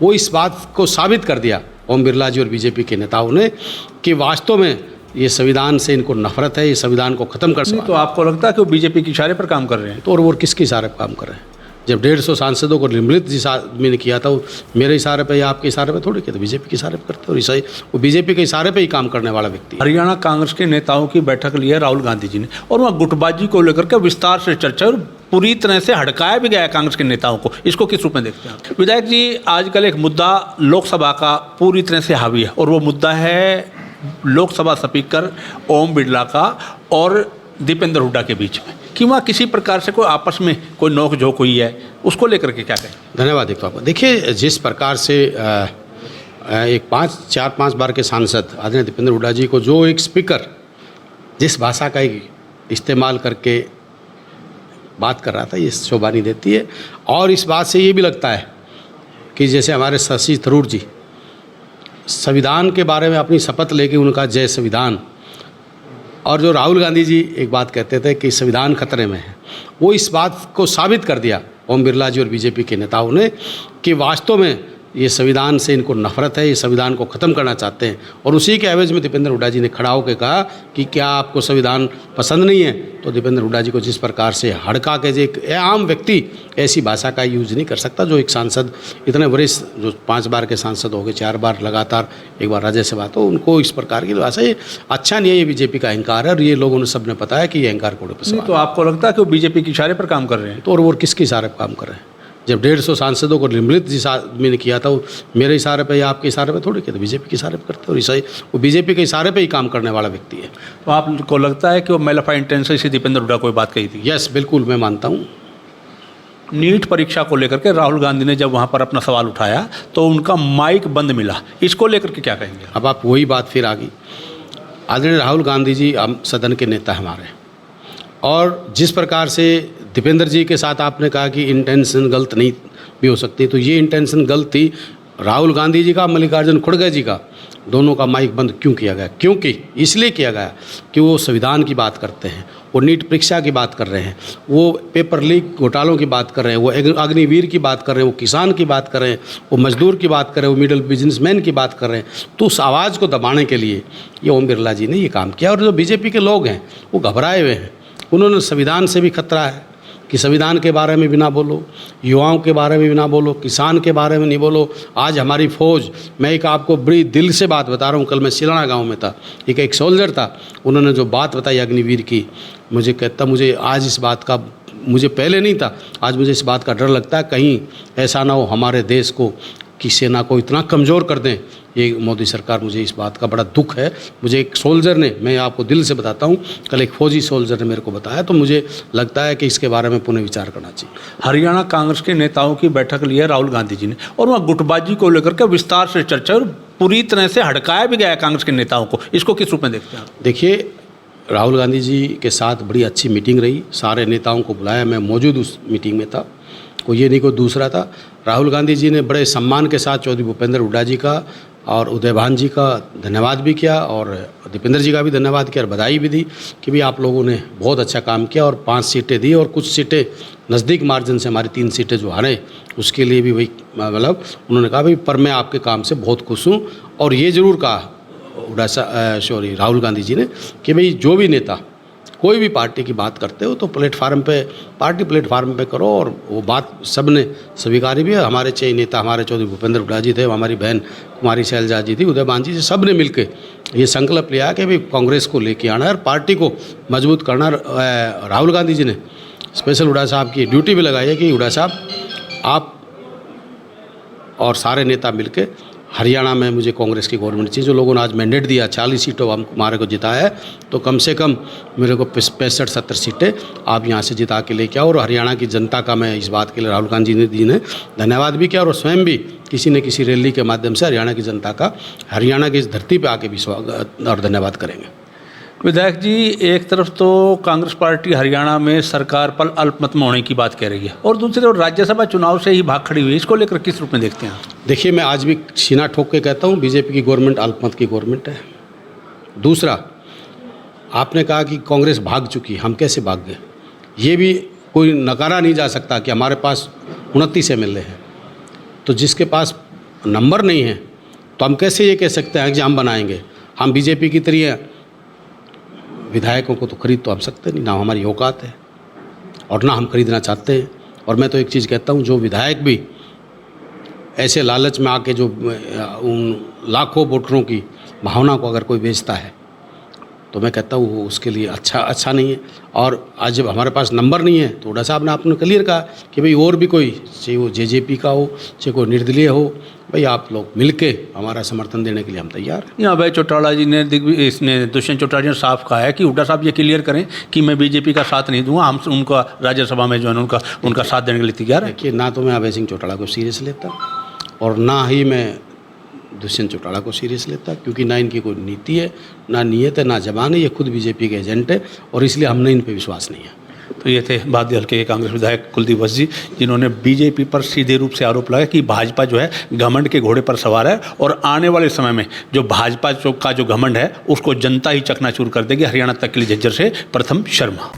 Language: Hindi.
वो इस बात को साबित कर दिया ओम बिरला जी और बीजेपी के नेताओं ने कि वास्तव में ये संविधान से इनको नफरत है, ये संविधान को ख़त्म कर सकते। तो आपको लगता है कि वो बीजेपी के इशारे पर काम कर रहे हैं? तो और वो किसके इशारे पर काम कर रहे हैं? जब 150 सांसदों को निलंबित जिस आदमी ने किया था वो मेरे इशारे पे या आपके इशारे पे थोड़ी किया था, बीजेपी के इशारे पे करते। और इसाई वो बीजेपी के इशारे पे ही काम करने वाला व्यक्ति है। हरियाणा कांग्रेस के नेताओं की बैठक ली है राहुल गांधी जी ने और वहाँ गुटबाजी को लेकर के विस्तार से चर्चा और पूरी तरह से हड़काया भी गया है कांग्रेस के नेताओं को। इसको किस रूप में देखते हैं आप? विधायक जी, आजकल एक मुद्दा लोकसभा का पूरी तरह से हावी है और वो मुद्दा है लोकसभा स्पीकर ओम बिरला का और दीपेंद्र हुड्डा के बीच में कि वहाँ किसी प्रकार से कोई आपस में कोई नोक झोंक हुई है, उसको लेकर के क्या कहें? धन्यवाद। एक आपको देखिए, जिस प्रकार से एक 4-5 बार के सांसद आदरणीय दीपेंद्र हुड्डा जी को जो एक स्पीकर जिस भाषा का इस्तेमाल करके बात कर रहा था, ये शोभा नहीं देती है। और इस बात से ये भी लगता है कि जैसे हमारे शशि थरूर जी संविधान के बारे में अपनी शपथ लेके उनका जय संविधान, और जो राहुल गांधी जी एक बात कहते थे कि संविधान खतरे में है, वो इस बात को साबित कर दिया ओम बिरला जी और बीजेपी के नेताओं ने कि वास्तव में ये संविधान से इनको नफरत है, ये संविधान को ख़त्म करना चाहते हैं। और उसी के एवज में दीपेंद्र हुड्डा जी ने खड़ा होकर कहा कि क्या आपको संविधान पसंद नहीं है? तो दीपेंद्र हुड्डा जी को जिस प्रकार से हड़का के एक आम व्यक्ति ऐसी भाषा का यूज नहीं कर सकता। जो एक सांसद इतने वरिष्ठ, जो 5 बार के सांसद हो गए, 4 बार लगातार, एक बार राज्यसभा, तो उनको इस प्रकार की भाषा ये अच्छा नहीं है। ये बीजेपी का अहंकार है और ये लोगों ने सबने पता है कि ये अहंकार कोड़े पर सवाल है। तो आपको लगता है कि वो बीजेपी के इशारे पर काम कर रहे हैं? तो और वो किसके इशारे पर काम कर रहे हैं? जब 150 सांसदों को निलंबित जिस आदमी ने किया था वो मेरे इशारे पे या आपके इशारे पे थोड़ी किया था, बीजेपी के इशारे पे करते। और इसाई वो बीजेपी के इशारे पे ही काम करने वाला व्यक्ति है। तो आपको लगता है कि वो मेलाफा इंटेंशन से दीपेंद्र हुड्डा कोई बात कही थी? यस, बिल्कुल मैं मानता हूँ। नीट परीक्षा को लेकर के राहुल गांधी ने जब वहाँ पर अपना सवाल उठाया तो उनका माइक बंद मिला, इसको लेकर के क्या कहेंगे? अब आप वही बात फिर आ गई। आदरणीय राहुल गांधी जी हम सदन के नेता हमारे, और जिस प्रकार से दीपेंद्र जी के साथ आपने कहा कि इंटेंशन गलत नहीं भी हो सकती, तो ये इंटेंशन गलत थी। राहुल गांधी जी का, मल्लिकार्जुन खड़गे जी का, दोनों का माइक बंद क्यों किया गया? क्योंकि इसलिए किया गया कि वो संविधान की बात करते हैं, वो नीट परीक्षा की बात कर रहे हैं, वो पेपर लीक घोटालों की बात कर रहे हैं, वो अग्निवीर की बात कर रहे हैं, वो किसान की बात कर रहे हैं, वो मजदूर की बात कर रहे हैं, वो मिडिल बिजनेसमैन की बात कर रहे हैं। तो उस आवाज़ को दबाने के लिए ये ओम बिरला जी ने ये काम किया। और जो बीजेपी के लोग हैं वो घबराए हुए हैं। उन्होंने संविधान से भी खतरा है कि संविधान के बारे में भी ना बोलो, युवाओं के बारे में भी ना बोलो, किसान के बारे में नहीं बोलो। आज हमारी फ़ौज, मैं एक आपको बड़ी दिल से बात बता रहा हूँ, कल मैं सिलाना गांव में था, एक सोल्जर था, उन्होंने जो बात बताई अग्निवीर की, मुझे कहता, मुझे आज इस बात का, मुझे पहले नहीं था, आज मुझे इस बात का डर लगता है कहीं ऐसा ना हो हमारे देश को कि सेना को इतना कमज़ोर कर दें ये मोदी सरकार। मुझे इस बात का बड़ा दुख है। मुझे एक सोल्जर ने, मैं आपको दिल से बताता हूँ, कल एक फौजी सोल्जर ने मेरे को बताया, तो मुझे लगता है कि इसके बारे में पुनः विचार करना चाहिए। हरियाणा कांग्रेस के नेताओं की बैठक ली है राहुल गांधी जी ने और वहाँ गुटबाजी को लेकर के विस्तार से चर्चा और पूरी तरह से हड़काया भी गया है कांग्रेस के नेताओं को। इसको किस रूप में देखते हैं आप? देखिए, राहुल गांधी जी के साथ बड़ी अच्छी मीटिंग रही, सारे नेताओं को बुलाया, मैं मौजूद उस मीटिंग में था, कोई ये नहीं कोई दूसरा था। राहुल गांधी जी ने बड़े सम्मान के साथ चौधरी भूपेंद्र हुड्डा जी का और उदयभान जी का धन्यवाद भी किया और दीपेंद्र जी का भी धन्यवाद किया और बधाई भी दी कि भी आप लोगों ने बहुत अच्छा काम किया और 5 सीटें दी और कुछ सीटें नज़दीक मार्जिन से हमारी 3 सीटें जो हारे, उसके लिए भी वही मतलब उन्होंने कहा भाई पर मैं आपके काम से बहुत खुश हूँ। और ये ज़रूर कहा राहुल गांधी जी ने कि भाई जो भी नेता कोई भी पार्टी की बात करते हो तो प्लेटफार्म पे, पार्टी प्लेटफार्म पे करो। और वो बात सब ने स्वीकारी भी है। हमारे 6 नेता, हमारे चौधरी भूपेंद्र हुड्डा जी थे, हमारी बहन कुमारी शैलजा जी थी, उदयभान जी, सब ने मिलकर ये संकल्प लिया कि भाई कांग्रेस को लेके आना है और पार्टी को मजबूत करना। राहुल गांधी जी ने स्पेशल हुड्डा साहब की ड्यूटी भी लगाई है कि हुड्डा साहब आप और सारे नेता मिलकर हरियाणा में मुझे कांग्रेस की गवर्नमेंट चाहिए। जो लोगों ने आज मैंडेट दिया 40 सीटों हम हमारे को जिताया है, तो कम से कम मेरे को 65-70 सीटें आप यहाँ से जिता के लेके आओ। और हरियाणा की जनता का मैं इस बात के लिए राहुल गांधी जी ने धन्यवाद भी किया और स्वयं भी किसी न किसी रैली के माध्यम से हरियाणा की जनता का, हरियाणा की इस धरती पर आके भी स्वागत और धन्यवाद करेंगे। विधायक जी, एक तरफ तो कांग्रेस पार्टी हरियाणा में सरकार पर अल्पमत में होने की बात कह रही है और दूसरी ओर राज्यसभा चुनाव से ही भाग खड़ी हुई है, इसको लेकर किस रूप में देखते हैं? देखिए, मैं आज भी सीना ठोक के कहता हूँ बीजेपी की गवर्नमेंट अल्पमत की गवर्नमेंट है। दूसरा, आपने कहा कि कांग्रेस भाग चुकी, हम कैसे भाग गए? ये भी कोई नकारा नहीं जा सकता कि हमारे पास 29 MLA हैं, तो जिसके पास नंबर नहीं है तो हम कैसे ये कह सकते हैं कि हम बनाएंगे। हम बीजेपी की तरह विधायकों को तो खरीद तो हम सकते नहीं, ना हमारी औकात है और ना हम खरीदना चाहते हैं। और मैं तो एक चीज़ कहता हूँ, जो विधायक भी ऐसे लालच में आके जो उन लाखों वोटरों की भावना को अगर कोई बेचता है तो मैं कहता हूँ वो उसके लिए अच्छा नहीं है। और आज जब हमारे पास नंबर नहीं है तो हुड्डा साहब ने आपने क्लियर कहा कि भाई और भी कोई, चाहे वो जेजेपी का हो चाहे कोई निर्दलीय हो, भाई आप लोग मिलके हमारा समर्थन देने के लिए हम तैयार हैं। यहाँ भाई चौटाला जी ने इसने दुष्यंत चौटाला जी ने साफ कहा है कि हुड्डा साहब ये क्लियर करें कि मैं बीजेपी का साथ नहीं दूंगा, हम उनका राज्यसभा में जो है उनका साथ देने के लिए तैयार है। देखिए, ना तो मैं अभय सिंह चौटाला को सीरियस लेता और ना ही मैं दुष्यंत चौटाला को सीरियस लेता, क्योंकि ना इनकी कोई नीति है, ना नीयत है, ना जबान है। ये खुद बीजेपी के एजेंट है और इसलिए हमने इन पे विश्वास नहीं है। तो ये थे बादी हल्के के कांग्रेस विधायक कुलदीप वत्स जी, जिन्होंने बीजेपी पर सीधे रूप से आरोप लगाया कि भाजपा जो है घमंड के घोड़े पर सवार है और आने वाले समय में जो भाजपा का जो घमंड है उसको जनता ही चकनाचूर कर देगी। हरियाणा तक के लिए झज्जर से प्रथम शर्मा।